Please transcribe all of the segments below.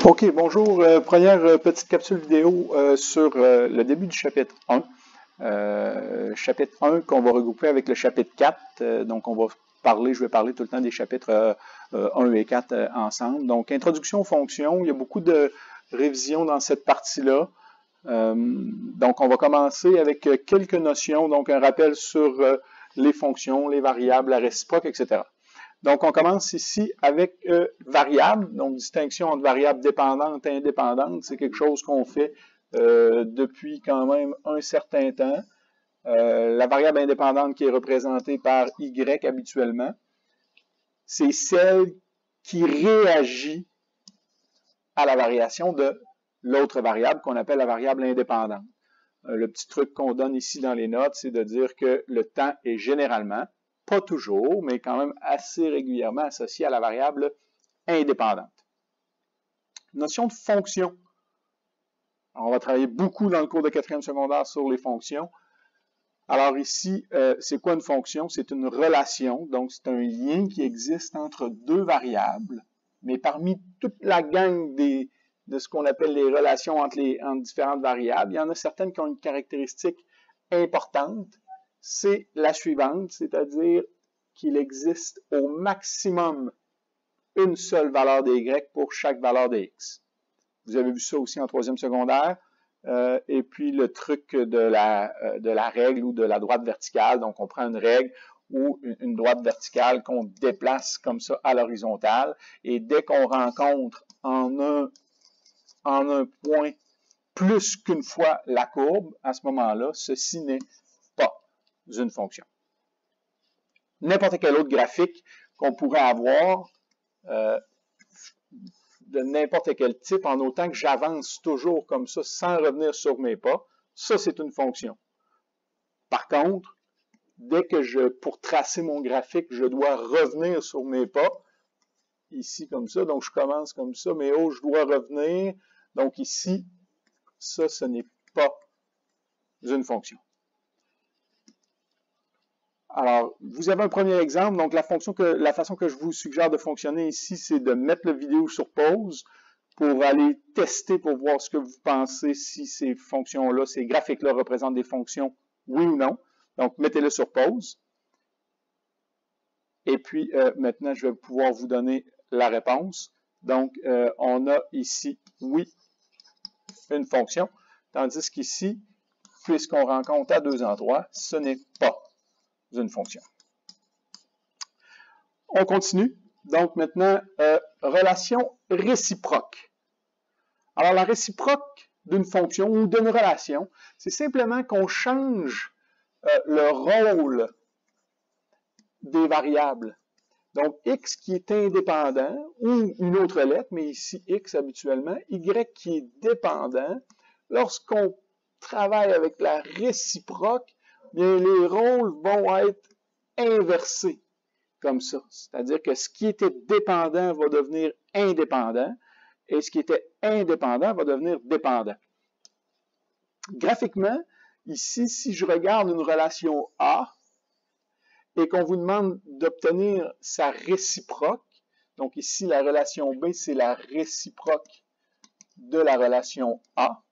OK, bonjour. Première petite capsule vidéo sur le début du chapitre 1. Chapitre 1 qu'on va regrouper avec le chapitre 4. Donc, je vais parler tout le temps des chapitres 1 et 4 ensemble. Donc, introduction aux fonctions. Il y a beaucoup de révisions dans cette partie-là. Donc, on va commencer avec quelques notions. Donc, un rappel sur les fonctions, les variables, la réciproque, etc. Donc, on commence ici avec variable, donc distinction entre variable dépendante et indépendante. C'est quelque chose qu'on fait depuis quand même un certain temps. La variable indépendante qui est représentée par Y habituellement, c'est celle qui réagit à la variation de l'autre variable qu'on appelle la variable indépendante. Le petit truc qu'on donne ici dans les notes, c'est de dire que le temps est généralement, pas toujours, mais quand même assez régulièrement associé à la variable indépendante. Notion de fonction. Alors, on va travailler beaucoup dans le cours de 4e secondaire sur les fonctions. Alors ici, c'est quoi une fonction? C'est une relation, donc c'est un lien qui existe entre deux variables, mais parmi toute la gang de ce qu'on appelle les relations entre différentes variables, il y en a certaines qui ont une caractéristique importante. C'est la suivante, c'est-à-dire qu'il existe au maximum une seule valeur de y pour chaque valeur de x. Vous avez vu ça aussi en 3e secondaire. Et puis le truc de la règle ou de la droite verticale. Donc, on prend une règle ou une droite verticale qu'on déplace comme ça à l'horizontale. Et dès qu'on rencontre en un point plus qu'une fois la courbe, à ce moment-là, ceci n'est pas une fonction. N'importe quel autre graphique qu'on pourrait avoir de n'importe quel type, en autant que j'avance toujours comme ça, sans revenir sur mes pas, ça c'est une fonction. Par contre, dès que pour tracer mon graphique, je dois revenir sur mes pas, ici comme ça, donc je commence comme ça, mais oh, je dois revenir, donc ici, ça, ce n'est pas une fonction. Alors, vous avez un premier exemple. Donc, la façon que je vous suggère de fonctionner ici, c'est de mettre la vidéo sur pause pour aller tester, pour voir ce que vous pensez, si ces fonctions-là, ces graphiques-là représentent des fonctions, oui ou non. Donc, mettez-le sur pause. Et puis, maintenant, je vais pouvoir vous donner la réponse. Donc, on a ici, oui, une fonction, tandis qu'ici, puisqu'on rencontre à deux endroits, ce n'est pas une fonction. On continue. Donc maintenant, relation réciproque. Alors la réciproque d'une fonction ou d'une relation, c'est simplement qu'on change le rôle des variables. Donc x qui est indépendant, ou une autre lettre, mais ici x habituellement, y qui est dépendant. Lorsqu'on travaille avec la réciproque, bien, les rôles vont être inversés comme ça. C'est-à-dire que ce qui était dépendant va devenir indépendant et ce qui était indépendant va devenir dépendant. Graphiquement, ici, si je regarde une relation A et qu'on vous demande d'obtenir sa réciproque, donc ici, la relation B, c'est la réciproque de la relation A,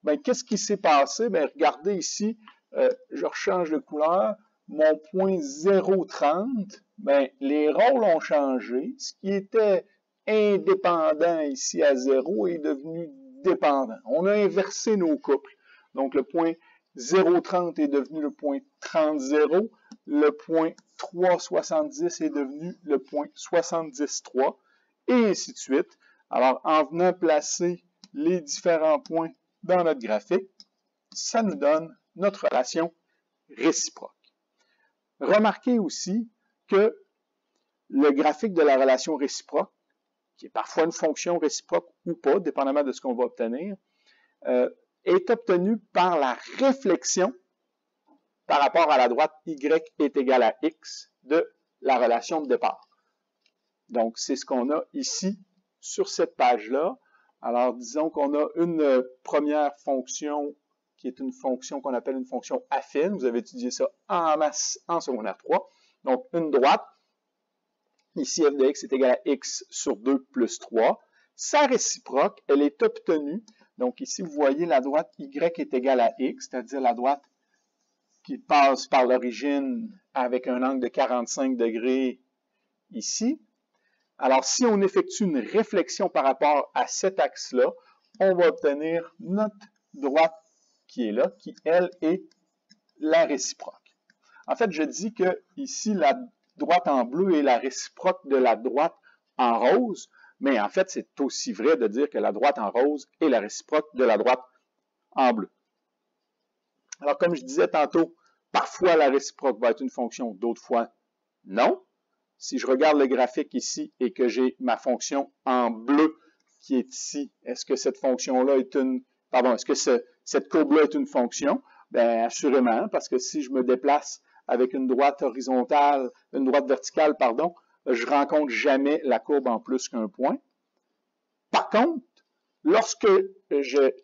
bien, qu'est-ce qui s'est passé? Bien, regardez ici, je rechange de couleur, mon point 0,30, bien, les rôles ont changé. Ce qui était indépendant ici à 0 est devenu dépendant. On a inversé nos couples. Donc, le point 0,30 est devenu le point 30,0. Le point 3,70 est devenu le point 70,3, et ainsi de suite. Alors, en venant placer les différents points dans notre graphique, ça nous donne notre relation réciproque. Remarquez aussi que le graphique de la relation réciproque, qui est parfois une fonction réciproque ou pas, dépendamment de ce qu'on va obtenir, est obtenu par la réflexion par rapport à la droite y est égal à x de la relation de départ. Donc, c'est ce qu'on a ici sur cette page-là. Alors, disons qu'on a une première fonction qui est une fonction qu'on appelle une fonction affine. Vous avez étudié ça en masse en secondaire 3. Donc, une droite. Ici, f de x est égal à x sur 2 plus 3. Sa réciproque, elle est obtenue. Donc ici, vous voyez la droite y est égale à x, c'est-à-dire la droite qui passe par l'origine avec un angle de 45 degrés ici. Alors, si on effectue une réflexion par rapport à cet axe-là, on va obtenir notre droite qui est là, qui, elle, est la réciproque. En fait, je dis que ici, la droite en bleu est la réciproque de la droite en rose, mais en fait, c'est aussi vrai de dire que la droite en rose est la réciproque de la droite en bleu. Alors, comme je disais tantôt, parfois la réciproque va être une fonction, d'autres fois non. Si je regarde le graphique ici et que j'ai ma fonction en bleu qui est ici, est-ce que cette fonction-là est est-ce que cette courbe-là est une fonction? Bien, assurément, parce que si je me déplace avec une droite horizontale, une droite verticale, pardon, je rencontre jamais la courbe en plus qu'un point. Par contre, lorsque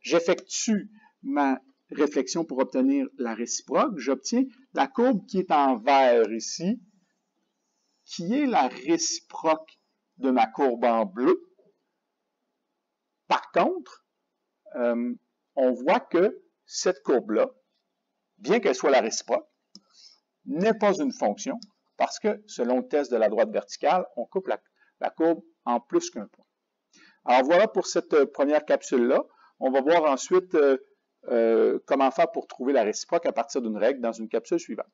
j'effectue ma réflexion pour obtenir la réciproque, j'obtiens la courbe qui est en vert ici, qui est la réciproque de ma courbe en bleu. Par contre, on voit que cette courbe-là, bien qu'elle soit la réciproque, n'est pas une fonction, parce que selon le test de la droite verticale, on coupe la courbe en plus qu'un point. Alors voilà pour cette première capsule-là. On va voir ensuite comment faire pour trouver la réciproque à partir d'une règle dans une capsule suivante.